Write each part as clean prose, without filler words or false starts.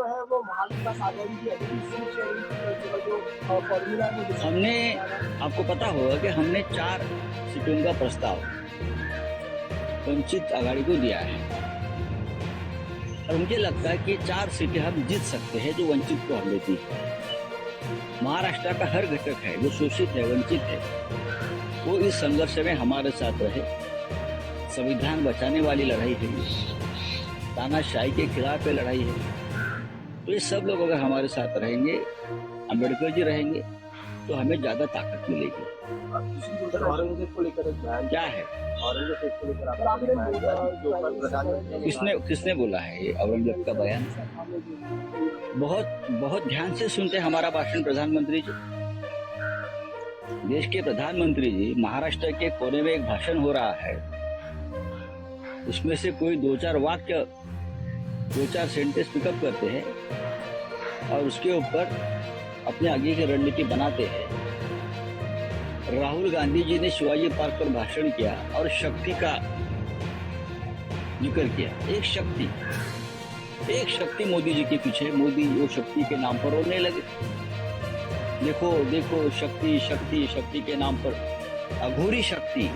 जो है वो महाविकास आघाड़ी की अभी सीट शेयरिंग जो फॉर्मूला है वो हमने, आपको पता होगा कि हमने 4 सीटों का प्रस्ताव वंचित आघाड़ी को दिया है और मुझे लगता है कि 4 सीटें हम जीत सकते हैं जो वंचित को हमने दी। महाराष्ट्र का हर घटक है जो शोषित है, वंचित है, वो इस संघर्ष में हमारे साथ रहे। संविधान बचाने वाली लड़ाई है, तानाशाही के खिलाफ ये लड़ाई है। तो ये सब लोग अगर हमारे साथ रहेंगे, अम्बेडकर जी रहेंगे, तो हमें ज्यादा ताकत मिलेगी। औरंगजेब को लेकर एक बयान क्या है? औरंगजेब को लेकर आपने बयान दिया जो प्रधानमंत्री किसने बोला है ये औरंगजेब का बयान? बहुत ध्यान से सुनते हैं हमारा भाषण प्रधानमंत्री जी। देश के प्रधानमंत्री जी, महाराष्ट्र के कोने में एक भाषण हो रहा है, उसमें से कोई 2-4 वाक्य, 2-4 सेंटेंस पिकअप करते हैं और उसके ऊपर अपने आगे की रणनीति बनाते हैं। राहुल गांधी जी ने शिवाजी पार्क पर भाषण किया और शक्ति का जिक्र किया। एक शक्ति मोदी जी के पीछे, मोदी वो शक्ति के नाम पर रोने लगे। देखो देखो, शक्ति शक्ति शक्ति के नाम पर अघोरी शक्ति,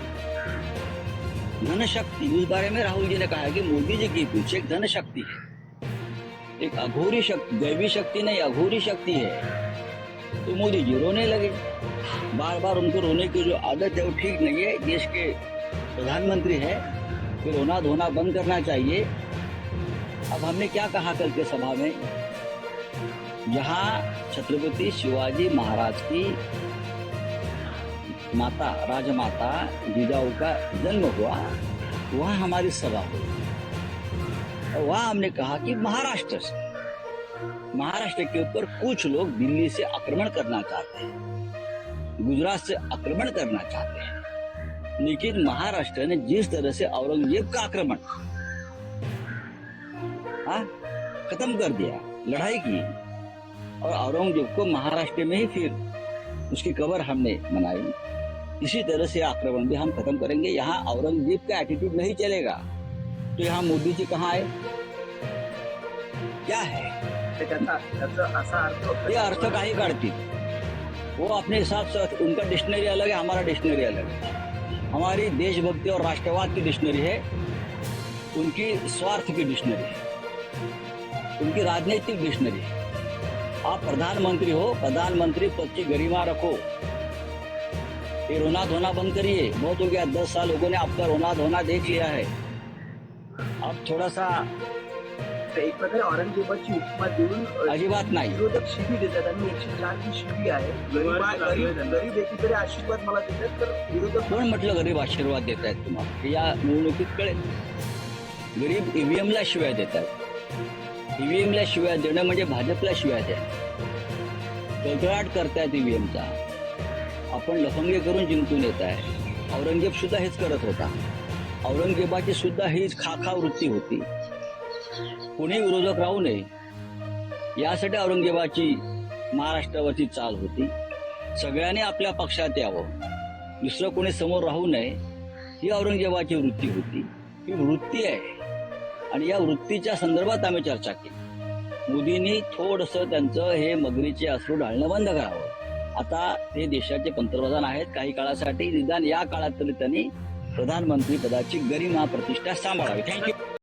धन शक्ति। उस बारे में राहुल जी ने कहा कि मोदी जी के पीछे एक धन शक्ति है, एक अघोरी शक्ति, दैवी शक्ति नहीं, अघोरी शक्ति है। तो मोदी जी रोने लगे। बार बार उनको रोने की जो आदत है वो ठीक नहीं है। देश के प्रधानमंत्री है, फिर रोना धोना बंद करना चाहिए। अब हमने क्या कहा कल के सभा में, जहां छत्रपति शिवाजी महाराज की माता, राजमाता जिजाऊ का जन्म हुआ, वहां हमारी सभा हुई और वहां हमने कहा कि महाराष्ट्र के ऊपर कुछ लोग दिल्ली से आक्रमण करना चाहते हैं, गुजरात से आक्रमण करना चाहते हैं, लेकिन महाराष्ट्र ने जिस तरह से औरंगजेब का आक्रमण खत्म कर दिया, लड़ाई की, और औरंगजेब को महाराष्ट्र में ही फिर उसकी कब्र हमने बनाई, इसी तरह से आक्रमण भी हम खत्म करेंगे। यहाँ औरंगजेब का एटीट्यूड नहीं चलेगा। तो यहाँ मोदी जी कहाँ आए? क्या है ये? अर्थ काही काढतील वो अपने हिसाब से। उनका डिक्शनरी अलग है, हमारा डिक्शनरी अलग है। हमारी देशभक्ति और राष्ट्रवाद की डिक्शनरी है, उनकी स्वार्थ की डिक्शनरी है, उनकी राजनीतिक डिक्शनरी है। आप प्रधानमंत्री हो, प्रधानमंत्री पद की गरिमा रखो। ये रोना धोना बंद करिए, बहुत हो गया। 10 साल लोगों ने आपका रोना धोना देख लिया है। अब थोड़ा सा एक प्रकारे औरंगजेबाची उपमा देऊन अजिबात नाही, विरोधक शिवी देतात आणि 104 ची शिवी आहे। गरीब एकीकडे आशीर्वाद मला देतात, तर विरोधक कोण म्हटलं गरीब आशीर्वाद देत आहेत तुम्हाला? या निवडणुकीत कळेल। गरीब ईव्हीएमला शिव्या देतात। ईव्हीएमला शिव्या देणं म्हणजे भाजपला शिव्या द्या। कळकळाट करतायत ईव्हीएमचा। आपण लफंगे करून जिंकून येत आहे। औरंगजेब सुद्धा हेच करत होता। औरंगजेबाची सुद्धा हीच खाखा वृत्ती होती। कोणी विरोधक राहू नये यासाठी औरंगजेबाची महाराष्ट्रावरची चाल होती। सगळ्यांनी आपल्या पक्षात यावं, दुसरं कोणी समोर राहू नये, ही औरंगजेबाची वृत्ती होती। ही वृत्ती आहे आणि या वृत्तीच्या संदर्भात आम्ही चर्चा केली। मोदींनी थोडंसं त्यांचं हे मगरीचे अश्रू ढाळणं बंद करावं। आता ते देशाचे पंतप्रधान आहेत काही काळासाठी, निदान या काळात तरी त्यांनी प्रधानमंत्री पदाची गरिमा प्रतिष्ठा सांभाळावी। थँक्यू।